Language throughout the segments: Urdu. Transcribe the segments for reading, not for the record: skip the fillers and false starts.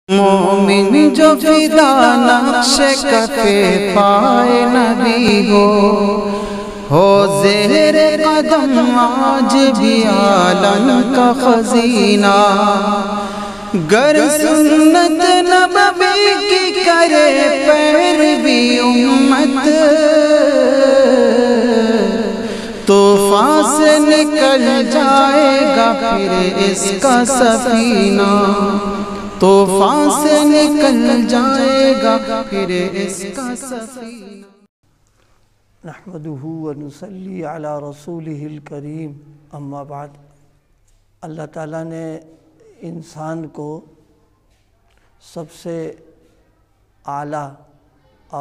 مومن جو فدا نقش کفے پائے نبی ہو زہر قدم آج بھی عالم کا خزینہ، گر سنت نبوی کی کرے پیروی امت، طوفان سے نکل جائے گا پھر اس کا سفینہ، طوفان سے نکل جائے گا پھر اس کا سفینہ۔ نحمدہ ونصلی علی رسولہ الکریم، اما بعد۔ اللہ تعالیٰ نے انسان کو سب سے اعلیٰ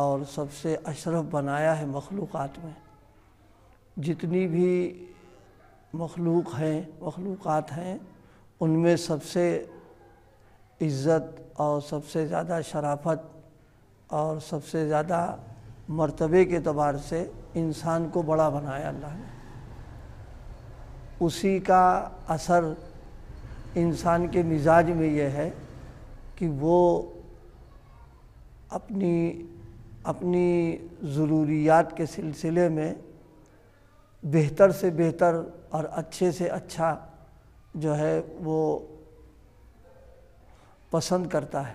اور سب سے اشرف بنایا ہے مخلوقات میں۔ جتنی بھی مخلوقات ہیں ان میں سب سے عزت اور سب سے زیادہ شرافت اور سب سے زیادہ مرتبے کے اعتبار سے انسان کو بڑا بنایا اللہ نے۔ اسی کا اثر انسان کے مزاج میں یہ ہے کہ وہ اپنی ضروریات کے سلسلے میں بہتر سے بہتر اور اچھے سے اچھا جو ہے وہ پسند کرتا ہے۔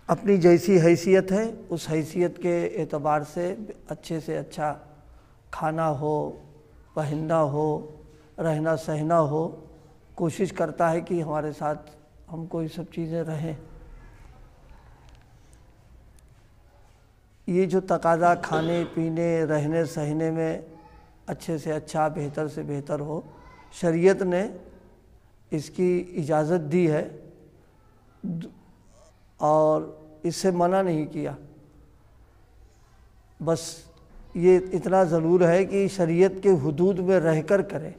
اپنی جیسی حیثیت ہے اس حیثیت کے اعتبار سے اچھے سے اچھا کھانا ہو، پہننا ہو، رہنا سہنا ہو، کوشش کرتا ہے کہ ہمارے ساتھ ہم کو یہ سب چیزیں رہیں۔ یہ جو تقاضا کھانے پینے رہنے سہنے میں اچھے سے اچھا بہتر سے بہتر ہو، شریعت نے اس کی اجازت دی ہے اور اس سے منع نہیں کیا۔ بس یہ اتنا ضرور ہے کہ شریعت کے حدود میں رہ کر کرے۔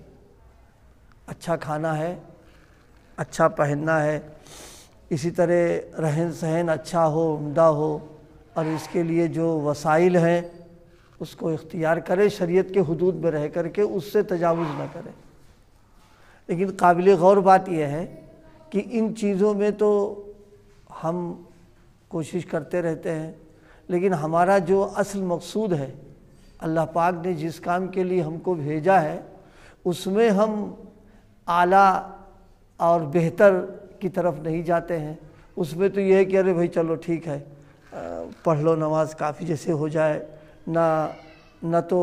اچھا کھانا ہے، اچھا پہننا ہے، اسی طرح رہن سہن اچھا ہو، عمدہ ہو، اور اس کے لیے جو وسائل ہیں اس کو اختیار کرے، شریعت کے حدود میں رہ کر کے اس سے تجاوز نہ کرے۔ لیکن قابل غور بات یہ ہے کہ ان چیزوں میں تو ہم کوشش کرتے رہتے ہیں، لیکن ہمارا جو اصل مقصود ہے، اللہ پاک نے جس کام کے لیے ہم کو بھیجا ہے، اس میں ہم اعلیٰ اور بہتر کی طرف نہیں جاتے ہیں۔ اس میں تو یہ ہے کہ ارے بھائی چلو ٹھیک ہے، پڑھ لو نماز کافی جیسے ہو جائے، نہ تو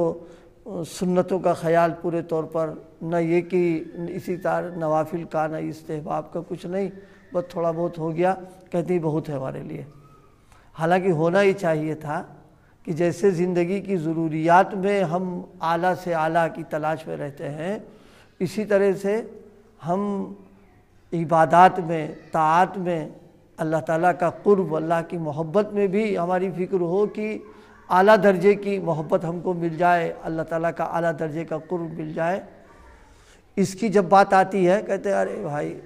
سنتوں کا خیال پورے طور پر، نہ یہ کہ اسی طرح نوافل کا، نہ استحباب کا، کچھ نہیں، بس تھوڑا بہت ہو گیا، کہتے ہی بہت ہے ہمارے لیے۔ حالانکہ ہونا ہی چاہیے تھا کہ جیسے زندگی کی ضروریات میں ہم اعلیٰ سے اعلیٰ کی تلاش میں رہتے ہیں، اسی طرح سے ہم عبادات میں، طاعات میں، اللہ تعالیٰ کا قرب، اللہ کی محبت میں بھی ہماری فکر ہو کہ اعلیٰ درجے کی محبت ہم کو مل جائے، اللہ تعالیٰ کا اعلیٰ درجے کا قرب مل جائے۔ اس کی جب بات آتی ہے کہتے ہیں ارے بھائی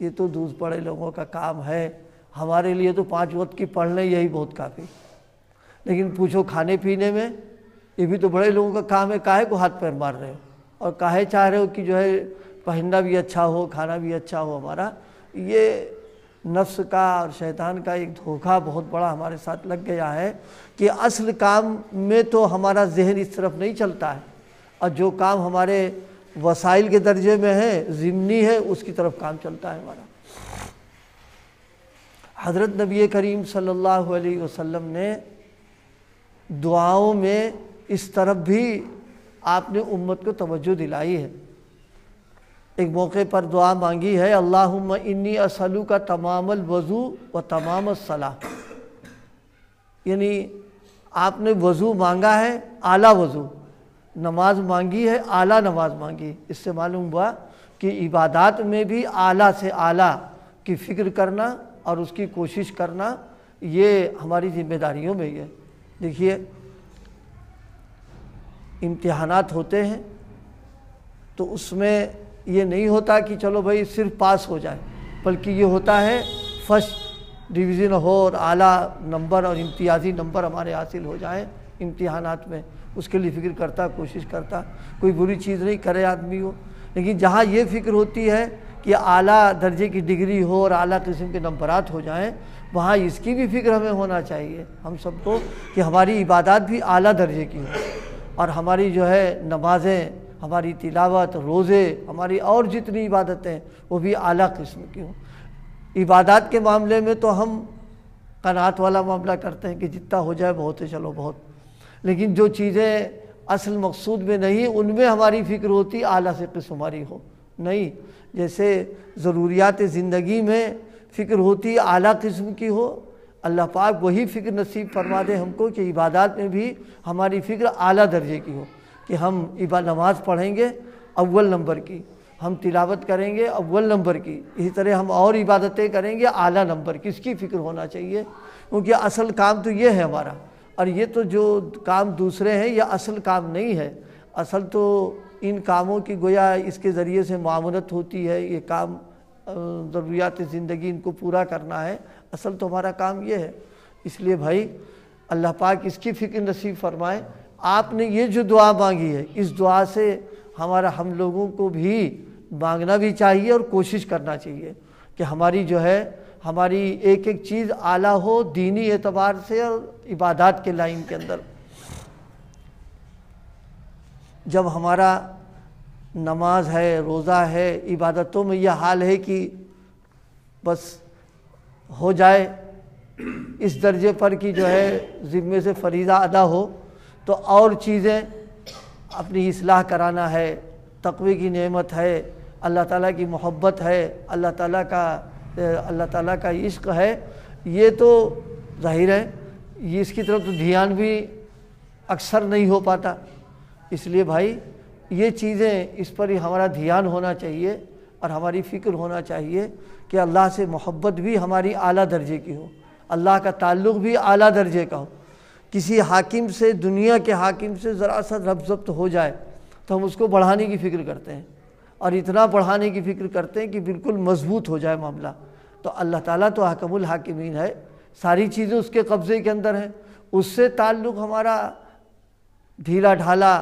یہ تو دودھ پڑے لوگوں کا کام ہے، ہمارے لیے تو 5 وقت کی پڑھ لیں یہی بہت کافی۔ لیکن پوچھو کھانے پینے میں، یہ بھی تو بڑے لوگوں کا کام ہے، کاہے کو ہاتھ پیر مار رہے ہو اور کاہے چاہ رہے ہو کہ جو ہے پہننا بھی اچھا ہو، کھانا بھی اچھا ہو ہمارا۔ یہ نفس کا اور شیطان کا ایک دھوکہ بہت بڑا ہمارے ساتھ لگ گیا ہے کہ اصل کام میں تو ہمارا ذہن اس طرف نہیں چلتا ہے، اور جو کام ہمارے وسائل کے درجے میں ہے، ضمنی ہے، اس کی طرف کام چلتا ہے ہمارا۔ حضرت نبی کریم صلی اللہ علیہ وسلم نے دعاؤں میں اس طرف بھی آپ نے امت کو توجہ دلائی ہے۔ ایک موقع پر دعا مانگی ہے، اللہم انی اسألک تمام الوضو و تمام الصلاۃ، یعنی آپ نے وضو مانگا ہے، اعلیٰ وضو، نماز مانگی ہے، اعلیٰ نماز مانگی۔ اس سے معلوم ہوا کہ عبادات میں بھی اعلیٰ سے اعلیٰ کی فکر کرنا اور اس کی کوشش کرنا، یہ ہماری ذمہ داریوں میں ہی ہے۔ دیکھیے امتحانات ہوتے ہیں تو اس میں یہ نہیں ہوتا کہ چلو بھائی صرف پاس ہو جائے، بلکہ یہ ہوتا ہے فرسٹ ڈویژن ہو اور اعلیٰ نمبر اور امتیازی نمبر ہمارے حاصل ہو جائیں امتحانات میں، اس کے لیے فکر کرتا، کوشش کرتا، کوئی بری چیز نہیں کرے آدمی ہو۔ لیکن جہاں یہ فکر ہوتی ہے کہ اعلیٰ درجے کی ڈگری ہو اور اعلیٰ قسم کے نمبرات ہو جائیں، وہاں اس کی بھی فکر ہمیں ہونا چاہیے ہم سب کو کہ ہماری عبادات بھی اعلیٰ درجے کی ہوں، اور ہماری جو ہے نمازیں، ہماری تلاوت، روزے، ہماری اور جتنی عبادتیں وہ بھی اعلیٰ قسم کی ہوں۔ عبادات کے معاملے میں تو ہم قناعت والا معاملہ کرتے ہیں کہ جتنا ہو جائے بہت ہے، چلو بہت، لیکن جو چیزیں اصل مقصود میں نہیں ان میں ہماری فکر ہوتی اعلیٰ سے قسم ہماری ہو نہیں۔ جیسے ضروریات زندگی میں فکر ہوتی اعلیٰ قسم کی ہو، اللہ پاک وہی فکر نصیب فرما دے ہم کو کہ عبادات میں بھی ہماری فکر اعلیٰ درجے کی ہو، کہ ہم نماز پڑھیں گے اول نمبر کی، ہم تلاوت کریں گے اول نمبر کی، اسی طرح ہم اور عبادتیں کریں گے اعلیٰ نمبر کی، اس کی فکر ہونا چاہیے، کیونکہ اصل کام تو یہ ہے ہمارا، اور یہ تو جو کام دوسرے ہیں یہ اصل کام نہیں ہے۔ اصل تو ان کاموں کی گویا اس کے ذریعے سے معاونت ہوتی ہے، یہ کام ضروریات زندگی ان کو پورا کرنا ہے، اصل تو ہمارا کام یہ ہے۔ اس لیے بھائی اللہ پاک اس کی فکر نصیب فرمائے۔ آپ نے یہ جو دعا مانگی ہے اس دعا سے ہم لوگوں کو بھی مانگنا بھی چاہیے اور کوشش کرنا چاہیے کہ ہماری جو ہے ہماری ایک ایک چیز اعلیٰ ہو دینی اعتبار سے اور عبادات کے لائن کے اندر۔ جب ہمارا نماز ہے، روزہ ہے، عبادتوں میں یہ حال ہے کہ بس ہو جائے اس درجے پر کہ جو ہے ذمے سے فریضہ ادا ہو، تو اور چیزیں اپنی اصلاح کرانا ہے، تقوی کی نعمت ہے، اللہ تعالیٰ کی محبت ہے، اللہ تعالیٰ کا عشق ہے، یہ تو ظاہر ہے یہ اس کی طرف تو دھیان بھی اکثر نہیں ہو پاتا۔ اس لیے بھائی یہ چیزیں اس پر ہی ہمارا دھیان ہونا چاہیے اور ہماری فکر ہونا چاہیے کہ اللہ سے محبت بھی ہماری اعلیٰ درجے کی ہو، اللہ کا تعلق بھی اعلیٰ درجے کا ہو۔ کسی حاکم سے، دنیا کے حاکم سے ذرا سا ربط ضبط ہو جائے تو ہم اس کو بڑھانے کی فکر کرتے ہیں، اور اتنا بڑھانے کی فکر کرتے ہیں کہ بالکل مضبوط ہو جائے معاملہ۔ تو اللہ تعالیٰ تو حکم الحاکمین ہے، ساری چیزیں اس کے قبضے کے اندر ہیں، اس سے تعلق ہمارا ڈھیلا ڈھالا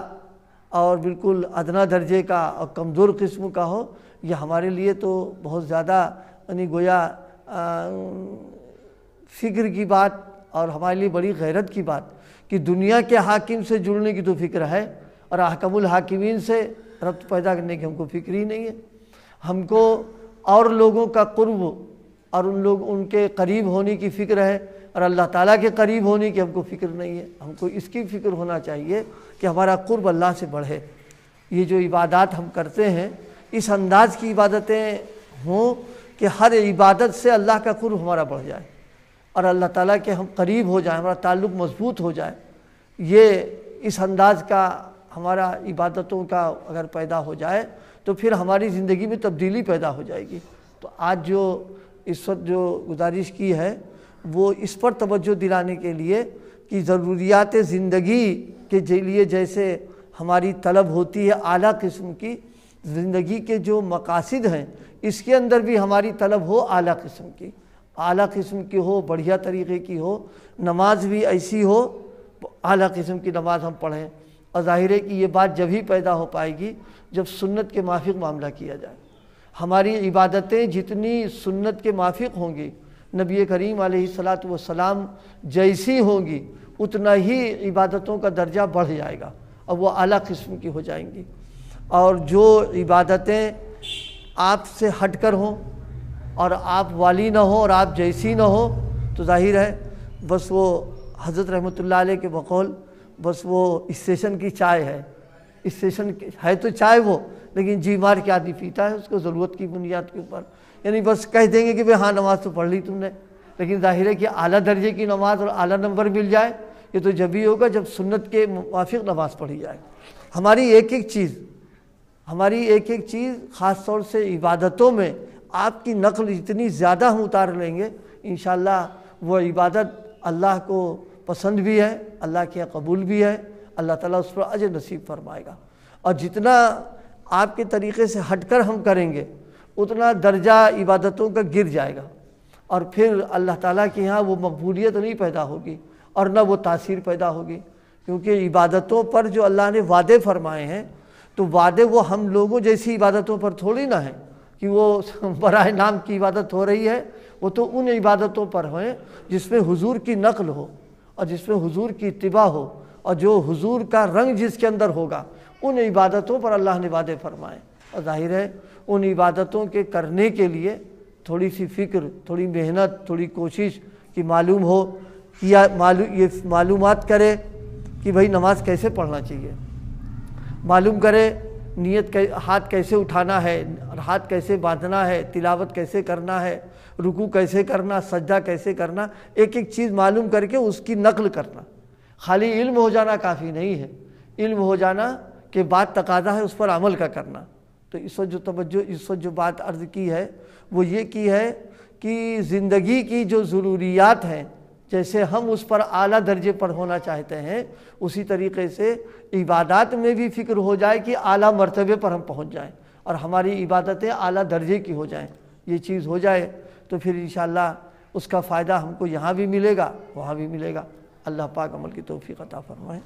اور بالکل ادنا درجے کا اور کمزور قسم کا ہو، یہ ہمارے لیے تو بہت زیادہ یعنی گویا فکر کی بات اور ہمارے لیے بڑی غیرت کی بات کہ دنیا کے حاکم سے جڑنے کی تو فکر ہے اور حکم الحاکمین سے ربط پیدا کرنے کی ہم کو فکر ہی نہیں ہے۔ ہم کو اور لوگوں کا قرب اور ان کے قریب ہونے کی فکر ہے، اور اللہ تعالیٰ کے قریب ہونے کی ہم کو فکر نہیں ہے۔ ہم کو اس کی فکر ہونا چاہیے کہ ہمارا قرب اللہ سے بڑھے۔ یہ جو عبادات ہم کرتے ہیں اس انداز کی عبادتیں ہوں کہ ہر عبادت سے اللہ کا قرب ہمارا بڑھ جائے اور اللہ تعالیٰ کے ہم قریب ہو جائیں، ہمارا تعلق مضبوط ہو جائے۔ یہ اس انداز کا ہمارا عبادتوں کا اگر پیدا ہو جائے تو پھر ہماری زندگی میں تبدیلی پیدا ہو جائے گی۔ تو آج جو اس وقت جو گزارش کی ہے وہ اس پر توجہ دلانے کے لیے کہ ضروریات زندگی کے لیے جیسے ہماری طلب ہوتی ہے اعلیٰ قسم کی، زندگی کے جو مقاصد ہیں اس کے اندر بھی ہماری طلب ہو اعلیٰ قسم کی، اعلیٰ قسم کی ہو، بڑھیا طریقے کی ہو، نماز بھی ایسی ہو، اعلیٰ قسم کی نماز ہم پڑھیں۔ اور ظاہر ہے کہ یہ بات جب ہی پیدا ہو پائے گی جب سنت کے موافق معاملہ کیا جائے۔ ہماری عبادتیں جتنی سنت کے موافق ہوں گی، نبی کریم علیہ الصلاۃ والسلام جیسی ہوں گی، اتنا ہی عبادتوں کا درجہ بڑھ جائے گا اور وہ اعلیٰ قسم کی ہو جائیں گی۔ اور جو عبادتیں آپ سے ہٹ کر ہوں اور آپ والی نہ ہو اور آپ جیسی نہ ہو تو ظاہر ہے بس وہ حضرت رحمۃ اللہ علیہ کے بقول بس وہ اسٹیشن کی چائے ہے، اسٹیشن ہے تو چائے وہ، لیکن جی مار کے آدمی پیتا ہے اس کو ضرورت کی بنیاد کے اوپر، یعنی بس کہہ دیں گے کہ ہاں نماز تو پڑھ لی تم نے، لیکن ظاہر ہے کہ اعلیٰ درجے کی نماز اور اعلیٰ نمبر مل جائے یہ تو جب ہی ہوگا جب سنت کے موافق نماز پڑھی جائے۔ ہماری ایک ایک چیز خاص طور سے عبادتوں میں آپ کی نقل اتنی زیادہ ہم اتار لیں گے انشاءاللہ وہ عبادت اللہ کو پسند بھی ہے، اللہ کے قبول بھی ہے، اللہ تعالیٰ اس پر اجر نصیب فرمائے گا۔ اور جتنا آپ کے طریقے سے ہٹ کر ہم کریں گے اتنا درجہ عبادتوں کا گر جائے گا، اور پھر اللہ تعالیٰ کے یہاں وہ مقبولیت نہیں پیدا ہوگی اور نہ وہ تاثیر پیدا ہوگی، کیونکہ عبادتوں پر جو اللہ نے وعدے فرمائے ہیں تو وعدے وہ ہم لوگوں جیسی عبادتوں پر تھوڑی نہ ہیں، کہ وہ برائے نام کی عبادت ہو رہی ہے، وہ تو ان عبادتوں پر ہوئیں جس میں حضور کی نقل ہو اور جس میں حضور کی اتباع ہو، اور جو حضور کا رنگ جس کے اندر ہوگا ان عبادتوں پر اللہ نے وعدے فرمائے۔ اور ظاہر ہے ان عبادتوں کے کرنے کے لیے تھوڑی سی فکر، تھوڑی محنت، تھوڑی کوشش کہ معلوم ہو یا یہ معلومات کرے کہ بھئی نماز کیسے پڑھنا چاہیے، معلوم کرے نیت ہاتھ کیسے اٹھانا ہے، ہاتھ کیسے باندھنا ہے، تلاوت کیسے کرنا ہے، رکوع کیسے کرنا، سجدہ کیسے کرنا، ایک ایک چیز معلوم کر کے اس کی نقل کرنا۔ خالی علم ہو جانا کافی نہیں ہے، علم ہو جانا کہ بات تقاضا ہے اس پر عمل کا کرنا۔ تو اس وقت جو بات عرض کی ہے وہ یہ کی ہے کہ زندگی کی جو ضروریات ہیں، جیسے ہم اس پر اعلیٰ درجے پر ہونا چاہتے ہیں، اسی طریقے سے عبادات میں بھی فکر ہو جائے کہ اعلیٰ مرتبے پر ہم پہنچ جائیں اور ہماری عبادتیں اعلیٰ درجے کی ہو جائیں۔ یہ چیز ہو جائے تو پھر انشاءاللہ اس کا فائدہ ہم کو یہاں بھی ملے گا، وہاں بھی ملے گا۔ اللہ پاک عمل کی توفیق عطا فرمائے۔